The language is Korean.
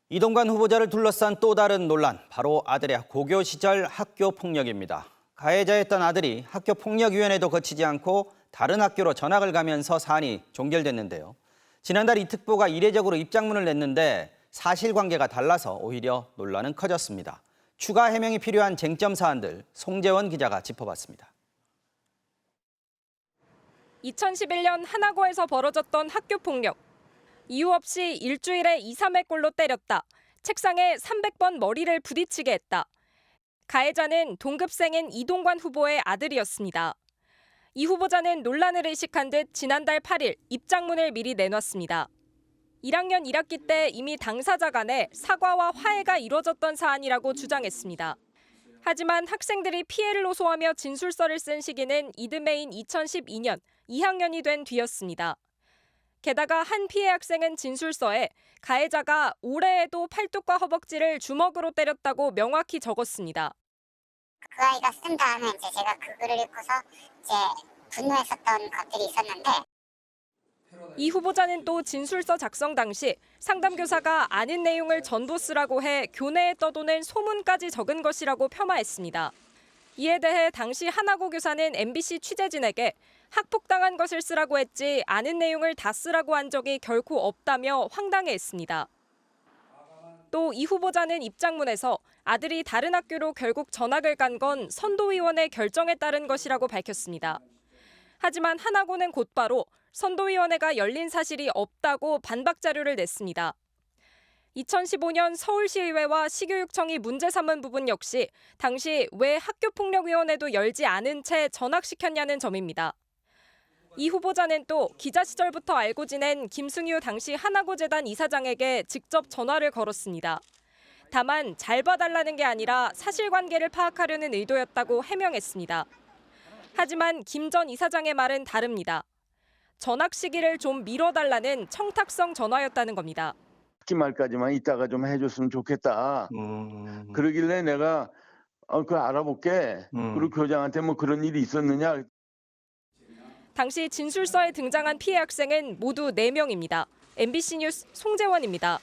이동관 후보자를 둘러싼 또 다른 논란, 바로 아들의 고교 시절 학교 폭력입니다. 가해자였던 아들이 학교폭력위원회도 거치지 않고 다른 학교로 전학을 가면서 사안이 종결됐는데요. 지난달 이 특보가 이례적으로 입장문을 냈는데 사실관계가 달라서 오히려 논란은 커졌습니다. 추가 해명이 필요한 쟁점 사안들 송재원 기자가 짚어봤습니다. 2011년 하나고에서 벌어졌던 학교 폭력. 이유 없이 일주일에 2, 3회 꼴로 때렸다. 책상에 300번 머리를 부딪히게 했다. 가해자는 동급생인 이동관 후보의 아들이었습니다. 이 후보자는 논란을 의식한 듯 지난달 8일 입장문을 미리 내놨습니다. 1학년 1학기 때 이미 당사자 간에 사과와 화해가 이뤄졌던 사안이라고 주장했습니다. 하지만 학생들이 피해를 호소하며 진술서를 쓴 시기는 이듬해인 2012년 2학년이 된 뒤였습니다. 게다가 한 피해 학생은 진술서에 가해자가 올해에도 팔뚝과 허벅지를 주먹으로 때렸다고 명확히 적었습니다. 그 아이가 쓴 다음에 이제 제가 그 글을 읽고서 이제 분노했었던 것들이 있었는데, 이 후보자는 또 진술서 작성 당시 상담교사가 아는 내용을 전부 쓰라고 해 교내에 떠도는 소문까지 적은 것이라고 폄하했습니다. 이에 대해 당시 하나고 교사는 MBC 취재진에게 학폭당한 것을 쓰라고 했지 아는 내용을 다 쓰라고 한 적이 결코 없다며 황당해했습니다. 또 이 후보자는 입장문에서 아들이 다른 학교로 결국 전학을 간 건 선도위원회 결정에 따른 것이라고 밝혔습니다. 하지만 하나고는 곧바로 선도위원회가 열린 사실이 없다고 반박 자료를 냈습니다. 2015년 서울시의회와 시교육청이 문제 삼은 부분 역시 당시 왜 학교폭력위원회도 열지 않은 채 전학시켰냐는 점입니다. 이 후보자는 또 기자 시절부터 알고 지낸 김승유 당시 하나고재단 이사장에게 직접 전화를 걸었습니다. 다만 잘 봐달라는 게 아니라 사실관계를 파악하려는 의도였다고 해명했습니다. 하지만 김 전 이사장의 말은 다릅니다. 전학 시기를 좀 미뤄달라는 청탁성 전화였다는 겁니다. 학기 말까지만 이따가 좀 해줬으면 좋겠다. 그러길래 내가 그걸 알아볼게. 그리고 교장한테 뭐 그런 일이 있었느냐. 당시 진술서에 등장한 피해 학생은 모두 4명입니다. MBC 뉴스 송재원입니다.